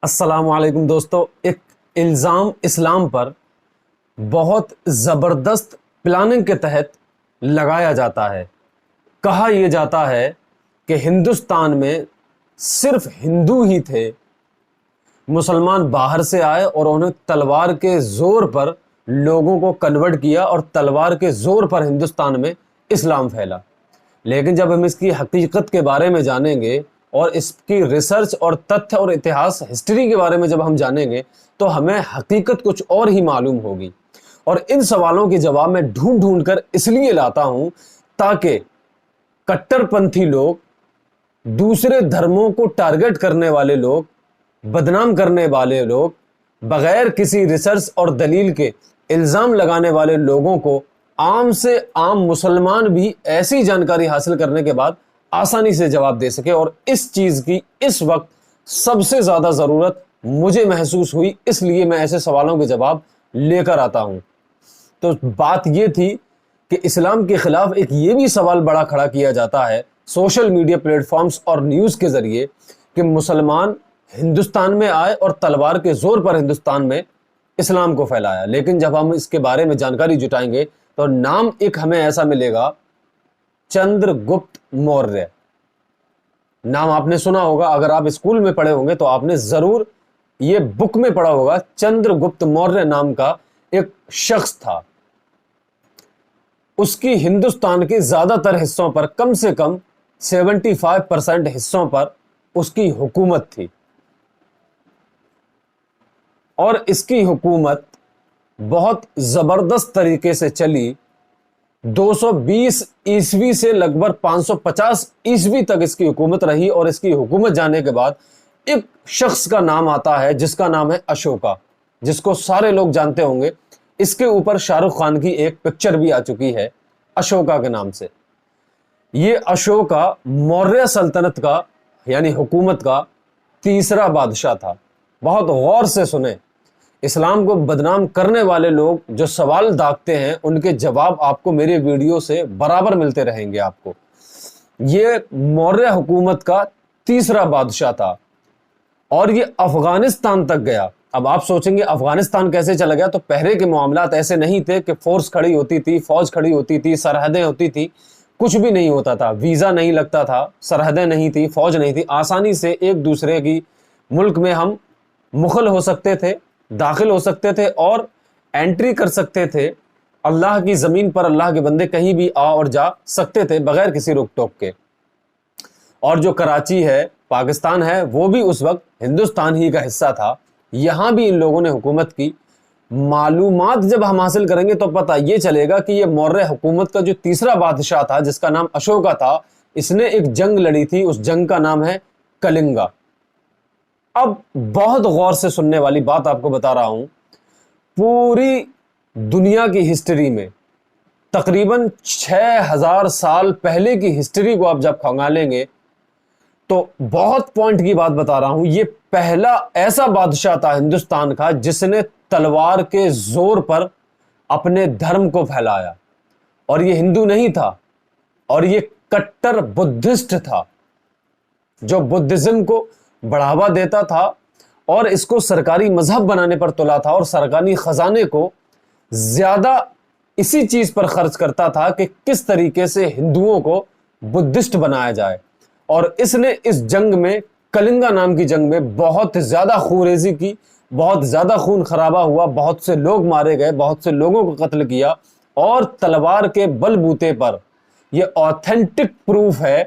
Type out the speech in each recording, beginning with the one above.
السلام علیکم دوستو، ایک الزام اسلام پر بہت زبردست پلاننگ کے تحت لگایا جاتا ہے۔ کہا یہ جاتا ہے کہ ہندوستان میں صرف ہندو ہی تھے، مسلمان باہر سے آئے اور انہیں تلوار کے زور پر لوگوں کو کنورٹ کیا اور تلوار کے زور پر ہندوستان میں اسلام پھیلا۔ لیکن جب ہم اس کی حقیقت کے بارے میں جانیں گے اور اس کی ریسرچ اور تتھ اور اتہاس ہسٹری کے بارے میں جب ہم جانیں گے تو ہمیں حقیقت کچھ اور ہی معلوم ہوگی۔ اور ان سوالوں کے جواب میں ڈھونڈ ڈھونڈ کر اس لیے لاتا ہوں تاکہ کٹر پنتھی لوگ، دوسرے دھرموں کو ٹارگٹ کرنے والے لوگ، بدنام کرنے والے لوگ، بغیر کسی ریسرچ اور دلیل کے الزام لگانے والے لوگوں کو عام سے عام مسلمان بھی ایسی جانکاری حاصل کرنے کے بعد آسانی سے جواب دے سکے۔ اور اس چیز کی اس وقت سب سے زیادہ ضرورت مجھے محسوس ہوئی، اس لیے میں ایسے سوالوں کے جواب لے کر آتا ہوں۔ تو بات یہ تھی کہ اسلام کے خلاف ایک یہ بھی سوال بڑا کھڑا کیا جاتا ہے سوشل میڈیا پلیٹ فارمز اور نیوز کے ذریعے کہ مسلمان ہندوستان میں آئے اور تلوار کے زور پر ہندوستان میں اسلام کو پھیلایا۔ لیکن جب ہم اس کے بارے میں جانکاری جٹائیں گے تو نام ایک ہمیں ایسا ملے گا، چندر گپت موریہ۔ نام آپ نے سنا ہوگا، اگر آپ اسکول میں پڑھے ہوں گے تو آپ نے ضرور یہ بک میں پڑھا ہوگا۔ چندر گپت موریہ نام کا ایک شخص تھا، اس کی ہندوستان کے زیادہ تر حصوں پر، کم سے کم 75% حصوں پر اس کی حکومت تھی، اور اس کی حکومت بہت زبردست طریقے سے چلی۔ 220 عیسوی سے لگ بھگ 550 عیسوی تک اس کی حکومت رہی، اور اس کی حکومت جانے کے بعد ایک شخص کا نام آتا ہے جس کا نام ہے اشوکا، جس کو سارے لوگ جانتے ہوں گے۔ اس کے اوپر شاہ رخ خان کی ایک پکچر بھی آ چکی ہے اشوکا کے نام سے۔ یہ اشوکا موریہ سلطنت کا یعنی حکومت کا تیسرا بادشاہ تھا۔ بہت غور سے سنیں، اسلام کو بدنام کرنے والے لوگ جو سوال داغتے ہیں ان کے جواب آپ کو میرے ویڈیو سے برابر ملتے رہیں گے آپ کو۔ یہ موریہ حکومت کا تیسرا بادشاہ تھا اور یہ افغانستان تک گیا۔ اب آپ سوچیں گے افغانستان کیسے چلا گیا؟ تو پہلے کے معاملات ایسے نہیں تھے کہ فورس کھڑی ہوتی تھی، فوج کھڑی ہوتی تھی، سرحدیں ہوتی تھی، کچھ بھی نہیں ہوتا تھا، ویزا نہیں لگتا تھا، سرحدیں نہیں تھی، فوج نہیں تھی۔ آسانی سے ایک دوسرے کی ملک میں ہم مخل ہو سکتے تھے، داخل ہو سکتے تھے اور انٹری کر سکتے تھے۔ اللہ کی زمین پر اللہ کے بندے کہیں بھی آ اور جا سکتے تھے بغیر کسی روک ٹوک کے۔ اور جو کراچی ہے، پاکستان ہے، وہ بھی اس وقت ہندوستان ہی کا حصہ تھا۔ یہاں بھی ان لوگوں نے حکومت کی۔ معلومات جب ہم حاصل کریں گے تو پتہ یہ چلے گا کہ یہ موریہ حکومت کا جو تیسرا بادشاہ تھا جس کا نام اشوکا تھا، اس نے ایک جنگ لڑی تھی، اس جنگ کا نام ہے کلنگا۔ اب بہت غور سے سننے والی بات آپ کو بتا رہا ہوں، پوری دنیا کی ہسٹری میں تقریباً 6000 سال پہلے کی ہسٹری کو آپ جب کھنگالیں گے تو بہت پوائنٹ کی بات بتا رہا ہوں، یہ پہلا ایسا بادشاہ تھا ہندوستان کا جس نے تلوار کے زور پر اپنے دھرم کو پھیلایا، اور یہ ہندو نہیں تھا، اور یہ کٹر بدھسٹ تھا جو بدھزم کو بڑھاوا دیتا تھا اور اس کو سرکاری مذہب بنانے پر تلا تھا، اور سرکاری خزانے کو زیادہ اسی چیز پر خرچ کرتا تھا کہ کس طریقے سے ہندوؤں کو بدھسٹ بنایا جائے۔ اور اس نے اس جنگ میں، کلنگا نام کی جنگ میں، بہت زیادہ خونریزی کی، بہت زیادہ خون خرابہ ہوا، بہت سے لوگ مارے گئے، بہت سے لوگوں کو قتل کیا، اور تلوار کے بل بوتے پر یہ آتھینٹک پروف ہے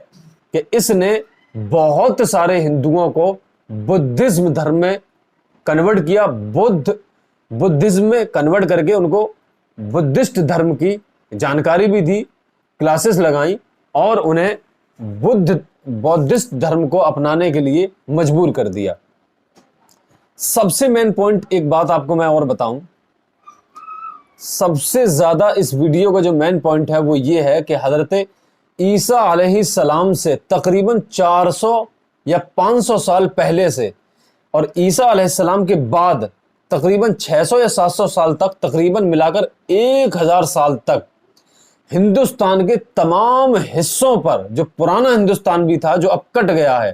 کہ اس نے بہت سارے ہندوؤں کو بدھزم دھرم میں کنورٹ کیا، بدھزم میں کنورٹ کر کے ان کو بدھسٹ دھرم کی جانکاری بھی دی، کلاسز لگائیں، اور انہیں بدھسٹ دھرم کو اپنانے کے لیے مجبور کر دیا۔ سب سے مین پوائنٹ ایک بات آپ کو میں اور بتاؤں، سب سے زیادہ اس ویڈیو کا جو مین پوائنٹ ہے وہ یہ ہے کہ حضرت عیسیٰ علیہ السلام سے تقریباً 400 یا 500 سال پہلے سے، اور عیسیٰ علیہ السلام کے بعد تقریباً 600 یا 700 سال تک، تقریباً ملا کر 1000 سال تک ہندوستان کے تمام حصوں پر، جو پرانا ہندوستان بھی تھا جو اب کٹ گیا ہے،